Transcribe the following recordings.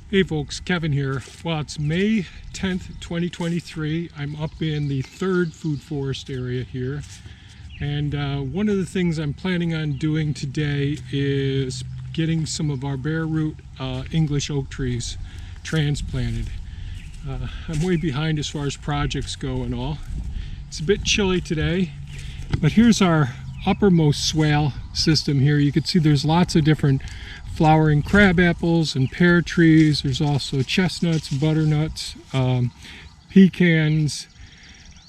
Hey folks, Kevin here. Well, it's May 10th, 2023. I'm up in the 3rd food forest area here. And one of the things I'm planning on doing today is getting some of our bare root English oak trees transplanted. I'm way behind as far as projects go and all. It's a bit chilly today, but here's our uppermost swale system here. You can see there's lots of different flowering crab apples and pear trees. There's also chestnuts, butternuts, pecans,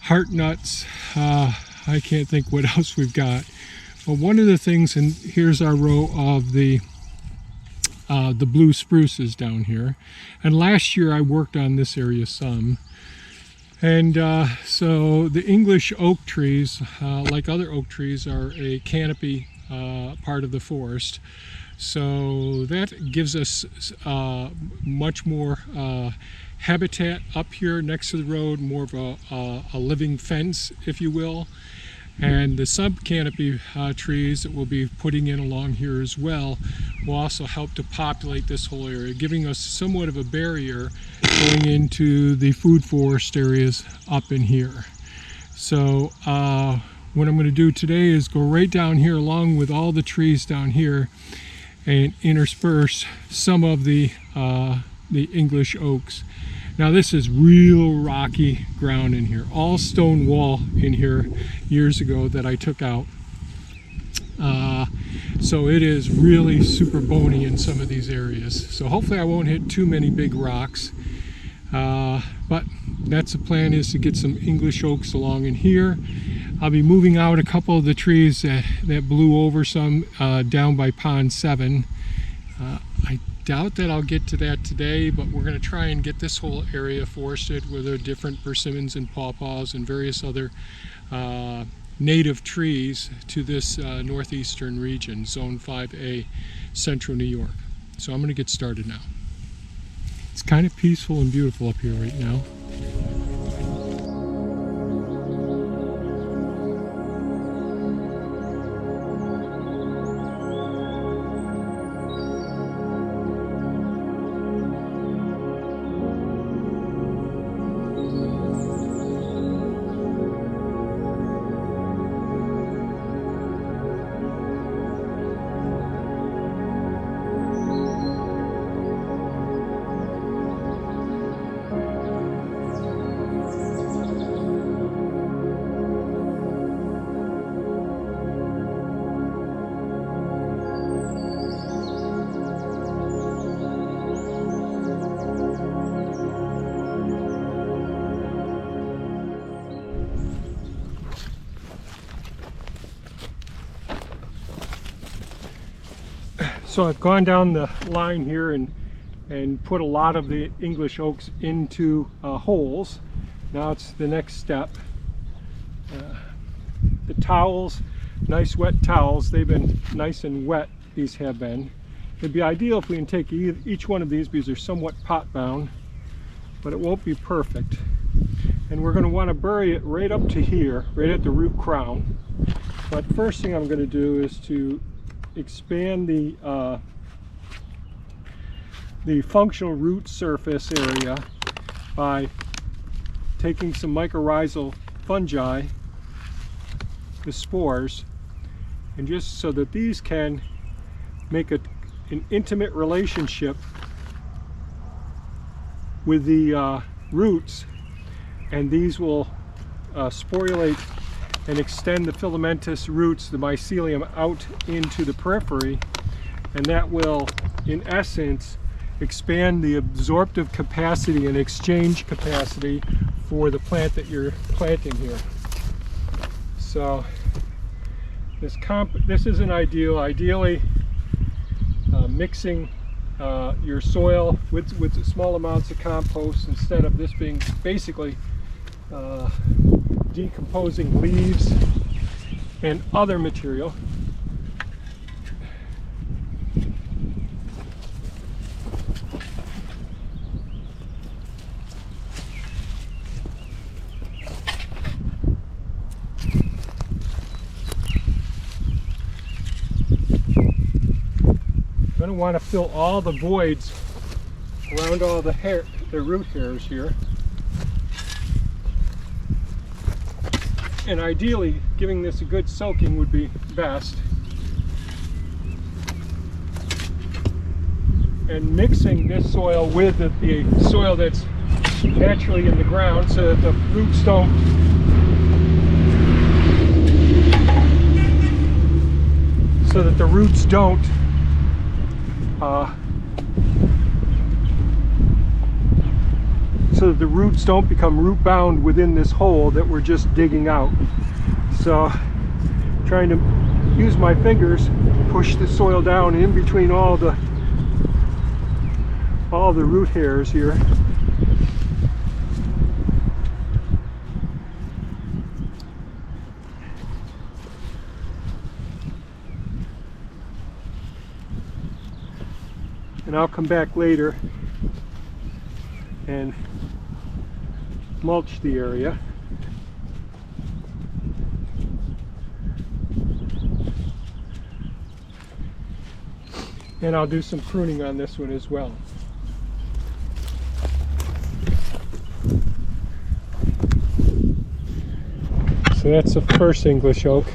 heart nuts. I can't think what else we've got. But one of the things, and here's our row of the blue spruces down here. And last year I worked on this area some. And so the English oak trees, like other oak trees, are a canopy part of the forest. So that gives us much more habitat up here next to the road, more of a living fence, if you will. And the sub-canopy trees that we'll be putting in along here as well will also help to populate this whole area, giving us somewhat of a barrier going into the food forest areas up in here. So what I'm going to do today is go right down here along with all the trees down here and intersperse some of the English oaks. Now this is real rocky ground in here, all stone wall in here years ago that I took out. So it is really super bony in some of these areas. So hopefully I won't hit too many big rocks. But that's the plan, is to get some English oaks along in here. I'll be moving out a couple of the trees that blew over some down by Pond 7. I doubt that I'll get to that today, but we're going to try and get this whole area forested with the different persimmons and pawpaws and various other native trees to this northeastern region, Zone 5A, Central New York. So I'm going to get started now. It's kind of peaceful and beautiful up here right now. So I've gone down the line here and put a lot of the English oaks into holes. Now it's the next step. The towels, nice wet towels, they've been nice and wet, these have been. It'd be ideal if we can take each one of these because they're somewhat pot bound, but it won't be perfect. And we're going to want to bury it right up to here, right at the root crown. But first thing I'm going to do is to expand the functional root surface area by taking some mycorrhizal fungi, the spores, and just so that these can make an intimate relationship with the roots, and these will sporulate and extend the filamentous roots, the mycelium, out into the periphery, and that will, in essence, expand the absorptive capacity and exchange capacity for the plant that you're planting here. So this isn't ideal. Ideally, mixing your soil with small amounts of compost instead of this being basically decomposing leaves and other material. You're going to want to fill all the voids around all the root hairs here. And ideally, giving this a good soaking would be best. And mixing this soil with the soil that's naturally in the ground so that the roots don't become root bound within this hole that we're just digging out. So trying to use my fingers, push the soil down in between all the root hairs here. And I'll come back later and mulch the area. And I'll do some pruning on this one as well. So that's the first English oak.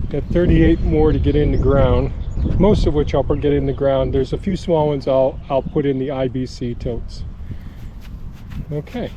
Got 38 more to get in the ground, most of which I'll get in the ground. There's a few small ones I'll put in the IBC totes. Okay.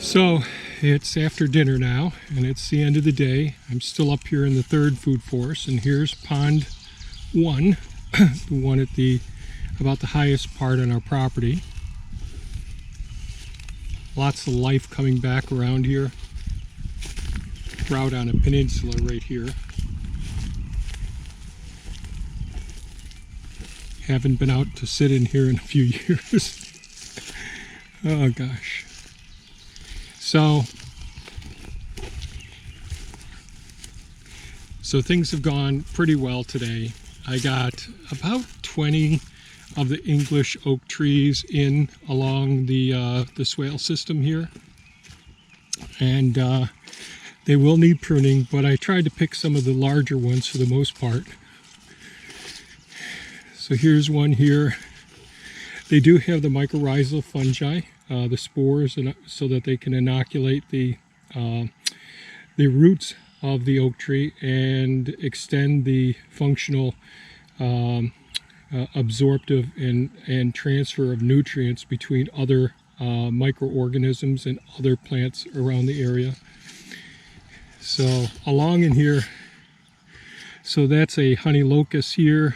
So it's after dinner now, and it's the end of the day. I'm still up here in the third food forest, and here's pond 1, the one at about the highest part on our property. Lots of life coming back around here. We're out on a peninsula right here. Haven't been out to sit in here in a few years. Oh gosh. So things have gone pretty well today. I got about 20 of the English oak trees in along the swale system here, and they will need pruning, but I tried to pick some of the larger ones for the most part. So here's one here. They do have the mycorrhizal fungi, the spores, so that they can inoculate the roots of the oak tree and extend the functional absorptive and transfer of nutrients between other microorganisms and other plants around the area. So along in here, so that's a honey locust here,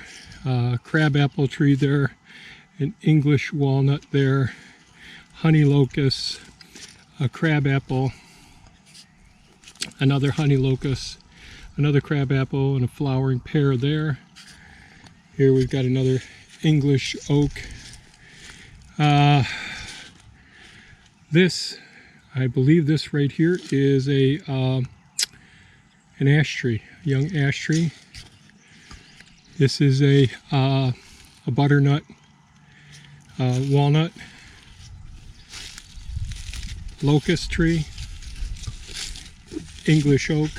crabapple tree there, an English walnut there, honey locust, a crabapple, another honey locust, another crabapple, and a flowering pear there. Here we've got another English oak. This, I believe this right here is an ash tree, a young ash tree. This is a butternut, walnut, locust tree, English oak.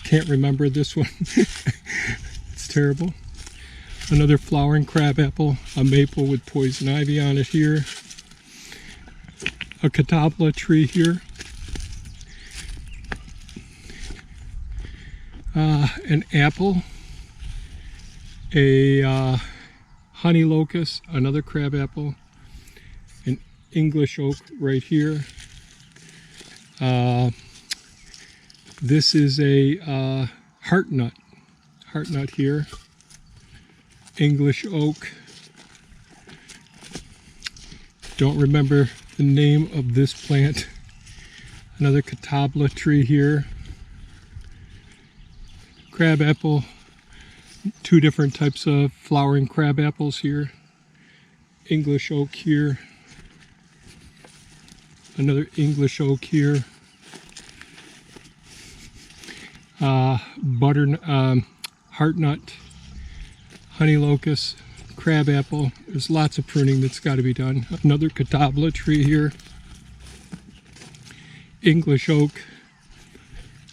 Can't remember this one. It's terrible. Another flowering crabapple, a maple with poison ivy on it here. A catawba tree here. An apple, a honey locust, another crabapple, an English oak right here. This is a heart nut here, English oak. Don't remember the name of this plant. Another catawba tree here. Crabapple, 2 different types of flowering crabapples here. English oak here. Another English oak here. Heart nut, honey locust, crabapple. There's lots of pruning that's got to be done. Another catawba tree here. English oak,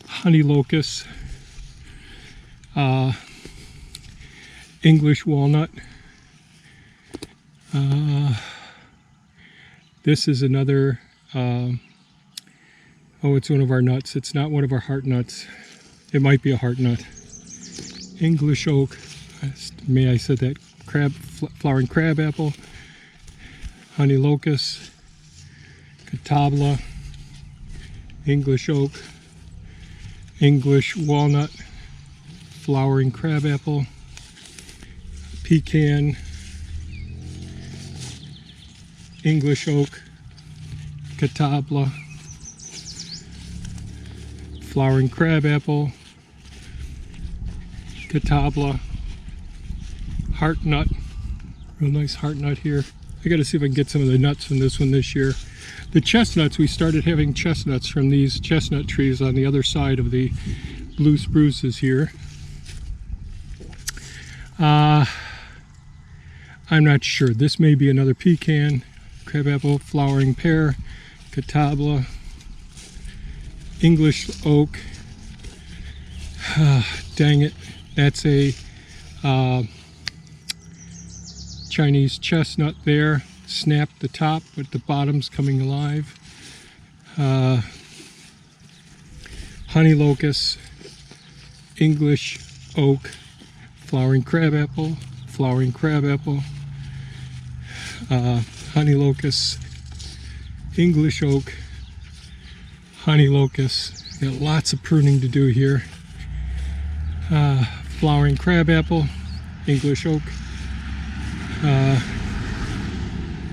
honey locust, English walnut. This is another, it's one of our nuts. It's not one of our heart nuts. It might be a heart nut. English oak, may I said that, flowering crabapple, honey locust, catawba, English oak, English walnut, flowering crabapple, pecan, English oak, catawba, flowering crabapple, catawba, heart nut, real nice heart nut here. I got to see if I can get some of the nuts from this one this year. The chestnuts, we started having chestnuts from these chestnut trees on the other side of the blue spruces here. I'm not sure. This may be another pecan, crabapple, flowering pear, catawba, English oak. Dang it. That's a Chinese chestnut there. Snapped the top, but the bottom's coming alive. Honey locust, English oak, flowering crabapple, honey locust, English oak, honey locust. Got lots of pruning to do here. Flowering crabapple, English oak.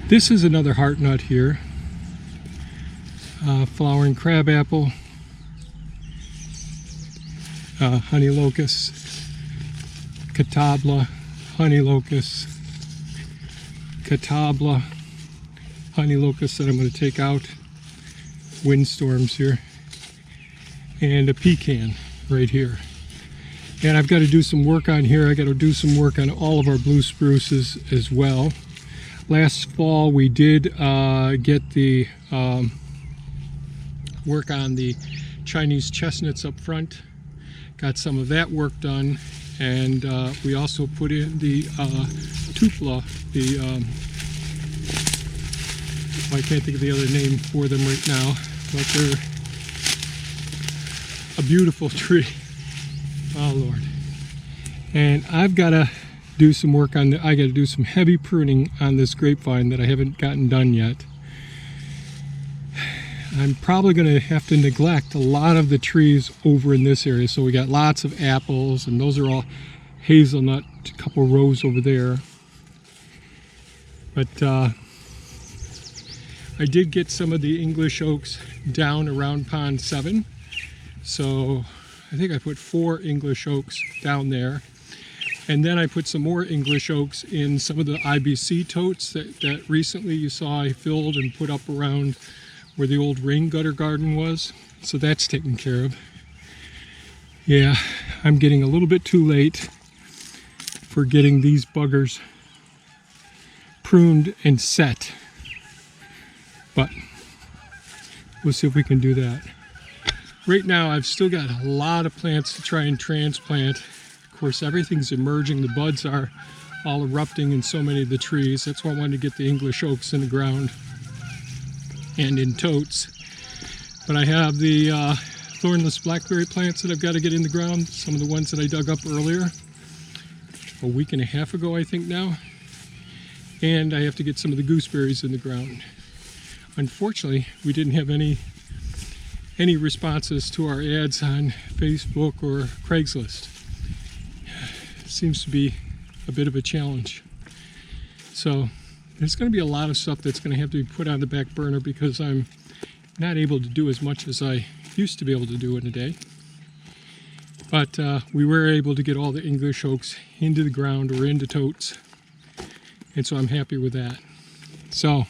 This is another heart nut here. Flowering crabapple, honey locust, catawba, honey locust, catawba, honey locust that I'm going to take out, windstorms here, and a pecan right here. And I've got to do some work on here. I got to do some work on all of our blue spruces as well. Last fall we did get the work on the Chinese chestnuts up front. Got some of that work done, and we also put in the tupla, I can't think of the other name for them right now, but they're a beautiful tree. Oh Lord. And I've got to do some work on I got to do some heavy pruning on this grapevine that I haven't gotten done yet. I'm probably going to have to neglect a lot of the trees over in this area. So we got lots of apples, and those are all hazelnut, a couple rows over there. But I did get some of the English oaks down around pond 7. So I think I put 4 English oaks down there. And then I put some more English oaks in some of the IBC totes that recently you saw I filled and put up around where the old rain gutter garden was. So that's taken care of. Yeah, I'm getting a little bit too late for getting these buggers pruned and set. But we'll see if we can do that. Right now I've still got a lot of plants to try and transplant. Of course, everything's emerging. The buds are all erupting in so many of the trees. That's why I wanted to get the English oaks in the ground and in totes. But I have the thornless blackberry plants that I've got to get in the ground. Some of the ones that I dug up earlier, a week and a half ago I think now. And I have to get some of the gooseberries in the ground. Unfortunately, we didn't have any responses to our ads on Facebook or Craigslist. Seems to be a bit of a challenge. So there's going to be a lot of stuff that's going to have to be put on the back burner because I'm not able to do as much as I used to be able to do in a day. But we were able to get all the English oaks into the ground or into totes. And so I'm happy with that. So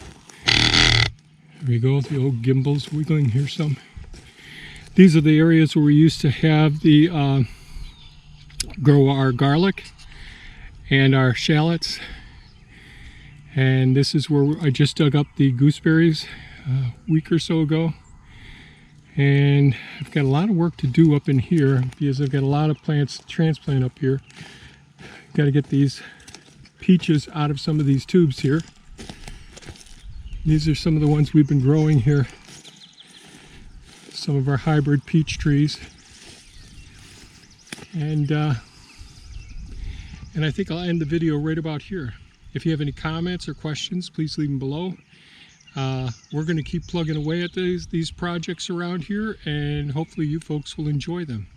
there we go, the old gimbals wiggling here some. These are the areas where we used to have the grow our garlic and our shallots. And this is where I just dug up the gooseberries a week or so ago. And I've got a lot of work to do up in here because I've got a lot of plants to transplant up here. Got to get these peaches out of some of these tubes here. These are some of the ones we've been growing here. Some of our hybrid peach trees. And I think I'll end the video right about here. If you have any comments or questions, please leave them below. We're going to keep plugging away at these projects around here, and hopefully you folks will enjoy them.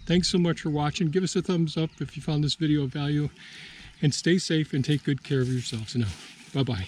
Thanks so much for watching. Give us a thumbs up if you found this video of value, and stay safe and take good care of yourselves now. Bye-bye.